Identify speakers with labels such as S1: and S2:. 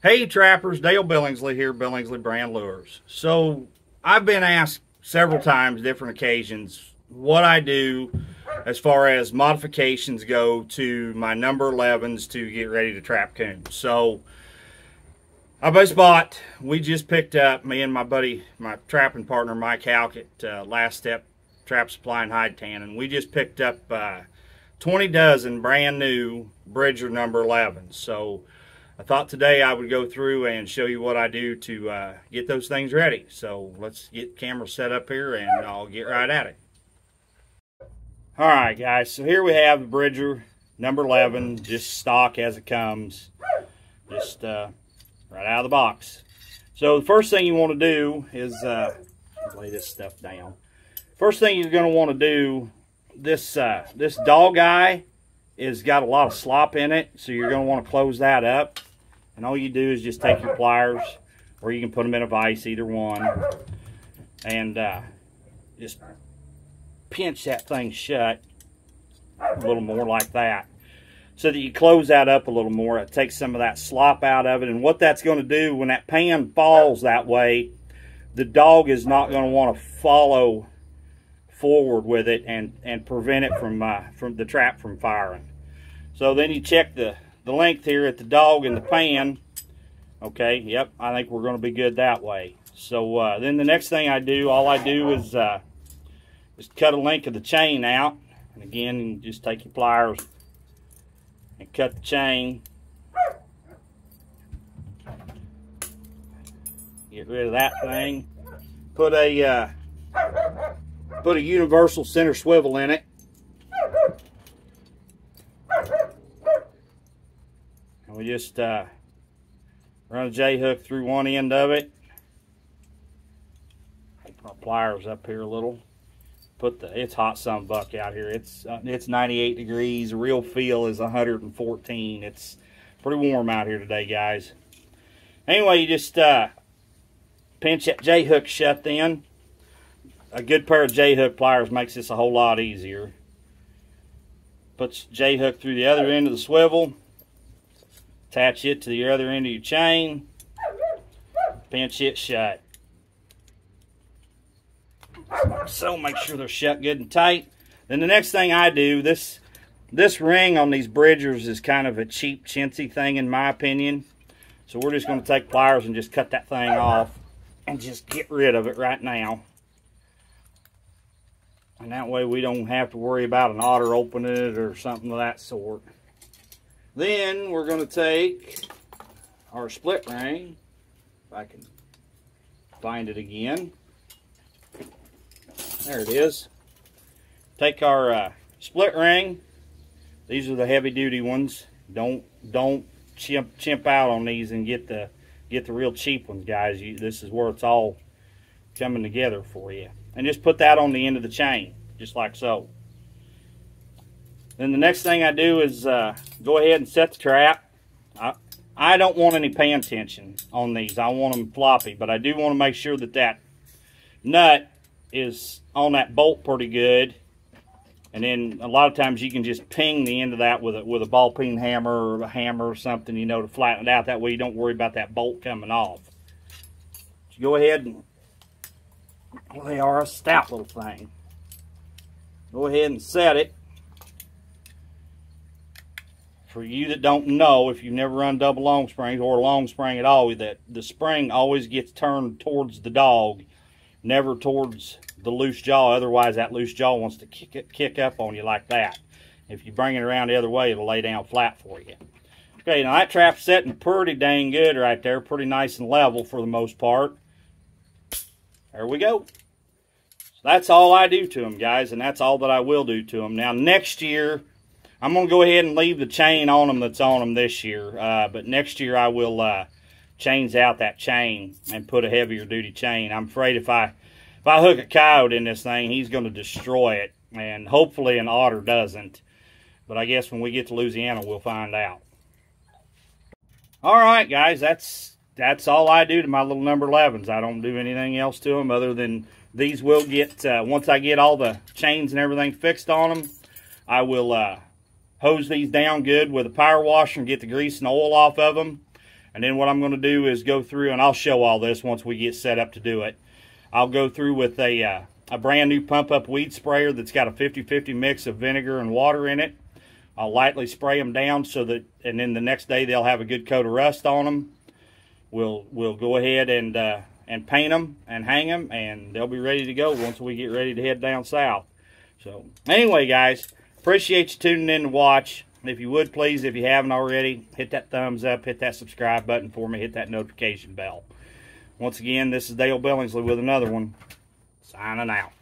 S1: Hey trappers, Dale Billingsley here, Billingsley Brand Lures. So I've been asked several times, different occasions, what I do as far as modifications go to my number 11s to get ready to trap coons. So I we just picked up, me and my buddy, my trapping partner Mike Halk at Last Step Trap Supply and Hide Tanning. We just picked up 20 dozen brand new Bridger number 11s. So I thought today I would go through and show you what I do to get those things ready. So let's get the camera set up here and I'll get right at it. Alright guys, so here we have the Bridger number 11, just stock as it comes, just right out of the box. So the first thing you want to do is, lay this stuff down. First thing you're going to want to do, this dog eye is got a lot of slop in it, so you're going to want to close that up. And all you do is just take your pliers, or you can put them in a vise, either one, and just pinch that thing shut a little more like that, so that you close that up a little more. It takes some of that slop out of it, and what that's going to do, when that pan falls that way, the dog is not going to want to follow forward with it and prevent it from the trap from firing. So then you check the length here at the dog and the pan. Okay, yep, I think we're going to be good that way. So then the next thing I do, all I do is just cut a length of the chain out. And again, you just take your pliers and cut the chain. Get rid of that thing. Put a universal center swivel in it. And we just run a J-hook through one end of it. Put our pliers up here a little. It's hot sunbuck out here. It's 98 degrees. The real feel is 114. It's pretty warm out here today, guys. Anyway, you just pinch that J-hook shut then. A good pair of J-hook pliers makes this a whole lot easier. Put J-hook through the other end of the swivel. Attach it to the other end of your chain. Pinch it shut. So make sure they're shut good and tight. Then the next thing I do, this ring on these Bridgers is kind of a cheap, chintzy thing in my opinion. So we're just going to take pliers and just cut that thing off and just get rid of it right now. And that way we don't have to worry about an otter opening it or something of that sort. Then we're going to take our split ring, if I can find it again. There it is. Take our split ring. These are the heavy duty ones. Don't chimp out on these and get the real cheap ones, guys. This is where it's all coming together for you. And just put that on the end of the chain, just like so. Then the next thing I do is go ahead and set the trap. I don't want any pan tension on these. I want them floppy, but I do want to make sure that that nut is on that bolt pretty good. And then a lot of times you can just ping the end of that with a ball peen hammer or a hammer or something, you know, to flatten it out. That way you don't worry about that bolt coming off. So go ahead and, well, they are a stout little thing. Go ahead and set it. For you that don't know, if you've never run double long springs or a long spring at all, that the spring always gets turned towards the dog, never towards the loose jaw. Otherwise that loose jaw wants to kick up on you like that. If you bring it around the other way, it'll lay down flat for you. Okay, now that trap's setting pretty dang good right there. Pretty nice and level for the most part. There we go. So that's all I do to them, guys, and that's all that I will do to them. Now next year, I'm going to go ahead and leave the chain on them that's on them this year. But next year I will change out that chain and put a heavier duty chain. I'm afraid if I hook a coyote in this thing, he's going to destroy it. And hopefully an otter doesn't. But I guess when we get to Louisiana, we'll find out. Alright guys, that's all I do to my little number 11s. I don't do anything else to them other than these will get, once I get all the chains and everything fixed on them, I will hose these down good with a power washer and get the grease and oil off of them. And then what I'm going to do is go through, and I'll show all this once we get set up to do it. I'll go through with a brand new pump-up weed sprayer that's got a 50-50 mix of vinegar and water in it. I'll lightly spray them down so that, and then the next day they'll have a good coat of rust on them. We'll go ahead and paint them and hang them, and they'll be ready to go once we get ready to head down south. So anyway, guys, appreciate you tuning in to watch. If you would, please, if you haven't already, hit that thumbs up, hit that subscribe button for me, hit that notification bell. Once again, this is Dale Billingsley with another one. Signing out.